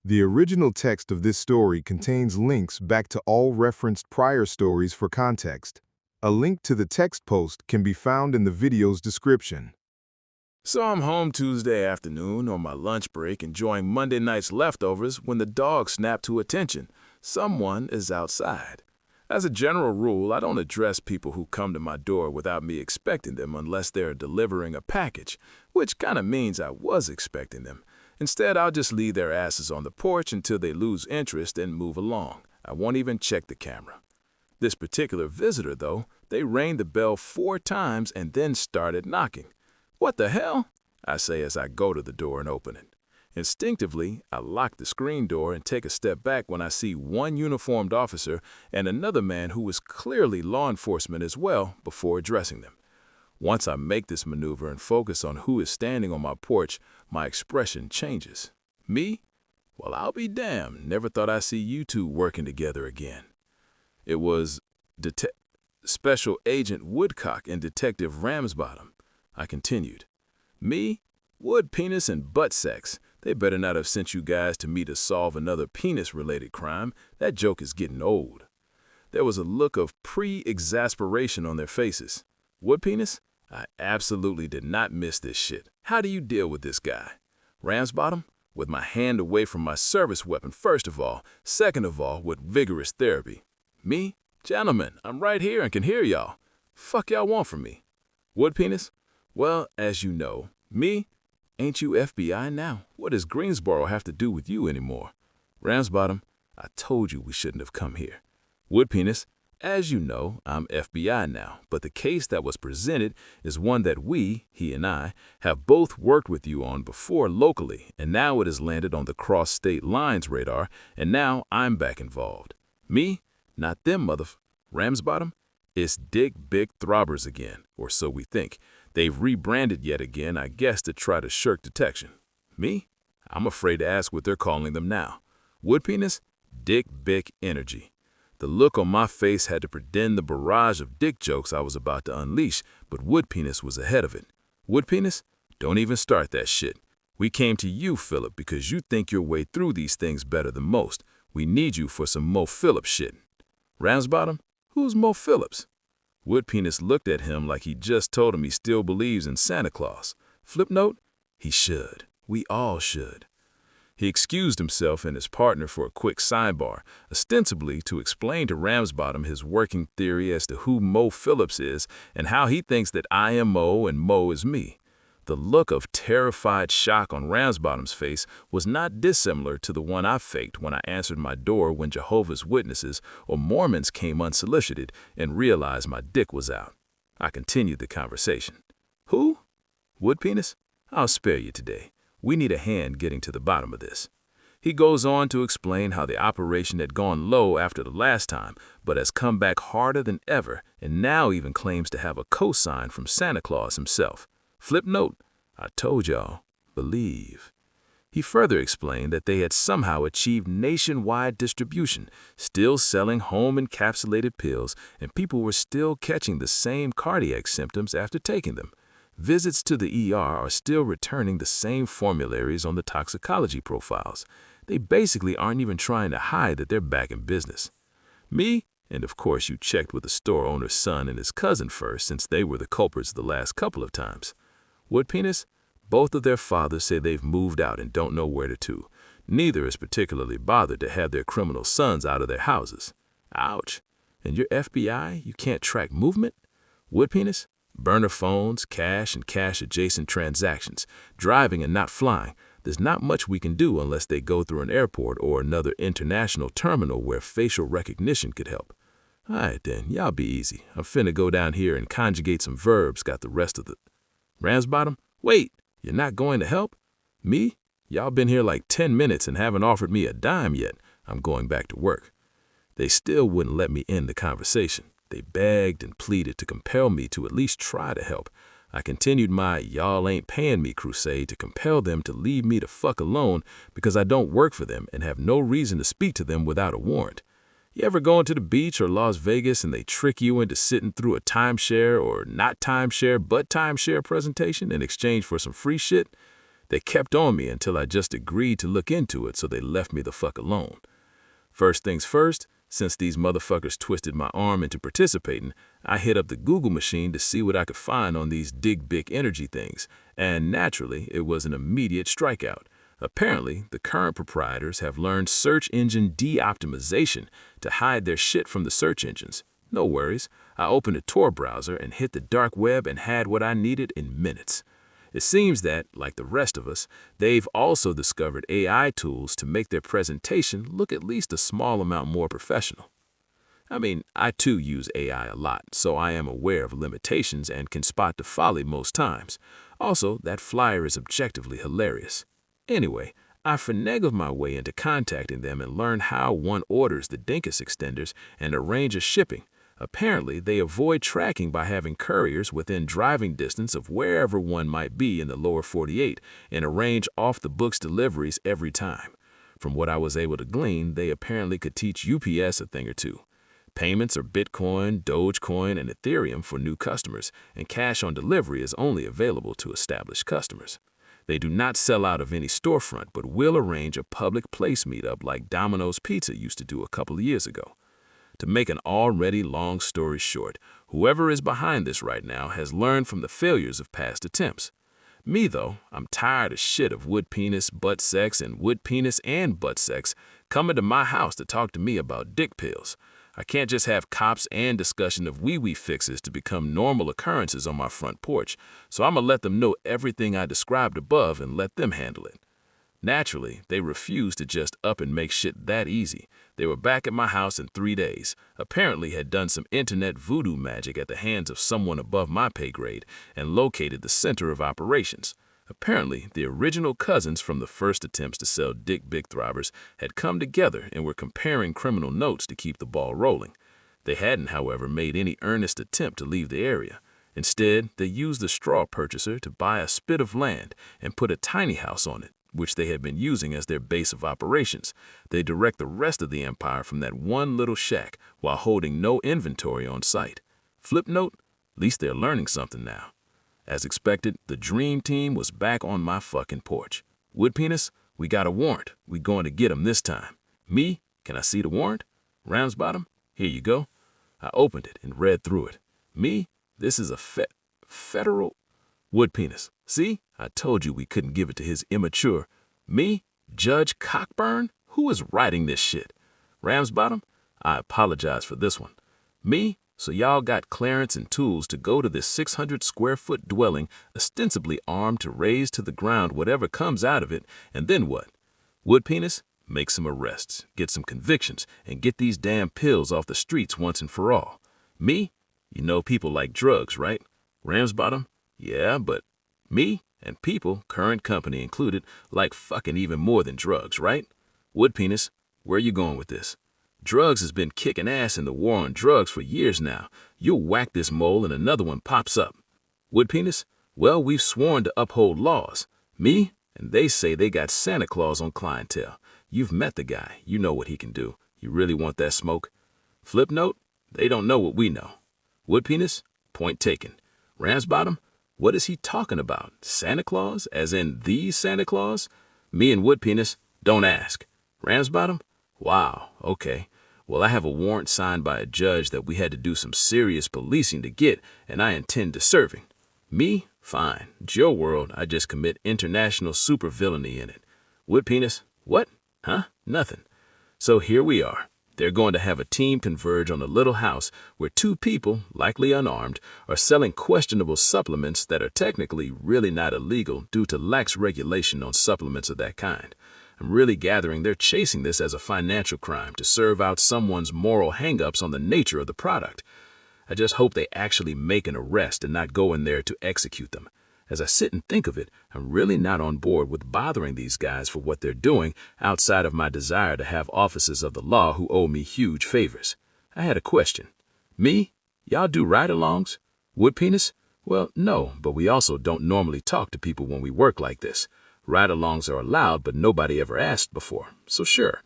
The original text of this story contains links back to all referenced prior stories for context. A link to the text post can be found in the video's description. So I'm home Tuesday afternoon on my lunch break enjoying Monday night's leftovers when the dog snapped to attention. Someone is outside. As a general rule, I don't address people who come to my door without me expecting them unless they're delivering a package, which kind of means I was expecting them. Instead, I'll just leave their asses on the porch until they lose interest and move along. I won't even check the camera. This particular visitor, though, they rang the bell 4 times and then started knocking. "What the hell?" I say as I go to the door and open it. Instinctively, I lock the screen door and take a step back when I see one uniformed officer and another man who is clearly law enforcement as well before addressing them. Once I make this maneuver and focus on who is standing on my porch, my expression changes. Me? Well, I'll be damned. Never thought I'd see you two working together again. It was Special Agent Woodcock and Detective Ramsbottom. I continued. Me? Wood, penis, and butt sex. They better not have sent you guys to me to solve another penis-related crime. That joke is getting old. There was a look of pre-exasperation on their faces. Wood penis? I absolutely did not miss this shit. How do you deal with this guy? Ramsbottom? With my hand away from my service weapon, first of all. Second of all, with vigorous therapy. Me? Gentlemen, I'm right here and can hear y'all. Fuck y'all want from me? Wood penis? Well, as you know, me? Ain't you FBI now? What does Greensboro have to do with you anymore? Ramsbottom, I told you we shouldn't have come here. Wood penis, as you know, I'm FBI now, but the case that was presented is one that we, he and I, have both worked with you on before locally, and now it has landed on the cross-state lines radar, and now I'm back involved. Me? Not them, Ramsbottom? It's Dick Big Throbbers again, or so we think. They've rebranded yet again, I guess, to try to shirk detection. Me? I'm afraid to ask what they're calling them now. Wood penis? Dick Bick Energy. The look on my face had to pretend the barrage of dick jokes I was about to unleash, but Wood penis was ahead of it. Wood penis? Don't even start that shit. We came to you, Phlip, because you think your way through these things better than most. We need you for some Mo Phillips shit. Ramsbottom? Who's Mo Phillips? Wood penis looked at him like he just told him he still believes in Santa Claus. Flip note? He should. We all should. He excused himself and his partner for a quick sidebar, ostensibly to explain to Ramsbottom his working theory as to who Mo Phillips is and how he thinks that I am Mo and Mo is me. The look of terrified shock on Ramsbottom's face was not dissimilar to the one I faked when I answered my door when Jehovah's Witnesses or Mormons came unsolicited and realized my dick was out. I continued the conversation. Who? Wood penis? I'll spare you today. We need a hand getting to the bottom of this. He goes on to explain how the operation had gone low after the last time, but has come back harder than ever and now even claims to have a cosign from Santa Claus himself. Flip note, I told y'all, believe. He further explained that they had somehow achieved nationwide distribution, still selling home-encapsulated pills, and people were still catching the same cardiac symptoms after taking them. Visits to the ER are still returning the same formularies on the toxicology profiles. They basically aren't even trying to hide that they're back in business. Me? And of course you checked with the store owner's son and his cousin first, since they were the culprits the last couple of times. Wood penis? Both of their fathers say they've moved out and don't know where to. Neither is particularly bothered to have their criminal sons out of their houses. Ouch. And you're FBI? You can't track movement? Wood penis? Burner phones, cash and cash-adjacent transactions, driving and not flying. There's not much we can do unless they go through an airport or another international terminal where facial recognition could help. All right then, y'all be easy. I'm finna go down here and conjugate some verbs, got the rest of the... Ramsbottom? Wait, you're not going to help? Me? Y'all been here like 10 minutes and haven't offered me a dime yet. I'm going back to work. They still wouldn't let me end the conversation. They begged and pleaded to compel me to at least try to help. I continued my y'all ain't paying me crusade to compel them to leave me the fuck alone because I don't work for them and have no reason to speak to them without a warrant. You ever going to the beach or Las Vegas and they trick you into sitting through a timeshare or not timeshare but timeshare presentation in exchange for some free shit? They kept on me until I just agreed to look into it, so they left me the fuck alone. First things first, since these motherfuckers twisted my arm into participating, I hit up the Google machine to see what I could find on these dig big energy things, and naturally, it was an immediate strikeout. Apparently, the current proprietors have learned search engine de-optimization to hide their shit from the search engines. No worries, I opened a Tor browser and hit the dark web and had what I needed in minutes. It seems that, like the rest of us, they've also discovered AI tools to make their presentation look at least a small amount more professional. I mean, I too use AI a lot, so I am aware of limitations and can spot the folly most times. Also, that flyer is objectively hilarious. Anyway, I finagled my way into contacting them and learned how one orders the Dinkus extenders and arranges shipping. Apparently, they avoid tracking by having couriers within driving distance of wherever one might be in the lower 48 and arrange off-the-books deliveries every time. From what I was able to glean, they apparently could teach UPS a thing or two. Payments are Bitcoin, Dogecoin, and Ethereum for new customers, and cash on delivery is only available to established customers. They do not sell out of any storefront, but will arrange a public place meetup like Domino's Pizza used to do a couple of years ago. To make an already long story short, whoever is behind this right now has learned from the failures of past attempts. Me, though, I'm tired as shit of wood penis, butt sex, and wood penis and butt sex coming to my house to talk to me about dick pills. I can't just have cops and discussion of wee-wee fixes to become normal occurrences on my front porch, so I'm gonna let them know everything I described above and let them handle it. Naturally, they refused to just up and make shit that easy. They were back at my house in 3 days, apparently had done some internet voodoo magic at the hands of someone above my pay grade, and located the center of operations. Apparently, the original cousins from the first attempts to sell dick big throbbers had come together and were comparing criminal notes to keep the ball rolling. They hadn't, however, made any earnest attempt to leave the area. Instead, they used the straw purchaser to buy a spit of land and put a tiny house on it, which they had been using as their base of operations. They direct the rest of the empire from that one little shack while holding no inventory on site. Flip note, at least they're learning something now. As expected, the dream team was back on my fucking porch. Wood penis, we got a warrant. We going to get him this time. Me, can I see the warrant? Ramsbottom, here you go. I opened it and read through it. Me, this is a federal... Wood penis, see? I told you we couldn't give it to his immature. Me, Judge Cockburn? Who is writing this shit? Ramsbottom, I apologize for this one. Me, so y'all got clearance and tools to go to this 600-square-foot dwelling, ostensibly armed to raze to the ground whatever comes out of it, and then what? Wood penis, make some arrests, get some convictions, and get these damn pills off the streets once and for all. Me, you know people like drugs, right? Ramsbottom, yeah, but me and people, current company included, like fucking even more than drugs, right? Wood penis, where you going with this? Drugs has been kicking ass in the war on drugs for years now. You'll whack this mole and another one pops up. Wood penis, well, we've sworn to uphold laws. Me, and they say they got Santa Claus on clientele. You've met the guy. You know what he can do. You really want that smoke? Flip note, they don't know what we know. Wood penis, point taken. Ramsbottom, what is he talking about? Santa Claus? As in the Santa Claus? Me and Wood penis, don't ask. Ramsbottom, wow, okay. Well, I have a warrant signed by a judge that we had to do some serious policing to get, and I intend to serving. Me? Fine. It's your world. I just commit international supervillainy in it. Wood penis? What? Huh? Nothing. So here we are. They're going to have a team converge on a little house where two people, likely unarmed, are selling questionable supplements that are technically really not illegal due to lax regulation on supplements of that kind. I'm really gathering they're chasing this as a financial crime to serve out someone's moral hang-ups on the nature of the product. I just hope they actually make an arrest and not go in there to execute them. As I sit and think of it, I'm really not on board with bothering these guys for what they're doing outside of my desire to have officers of the law who owe me huge favors. I had a question. Me? Y'all do ride-alongs? Wood penis? Well, no, but we also don't normally talk to people when we work like this. Ride-alongs are allowed, but nobody ever asked before, so sure.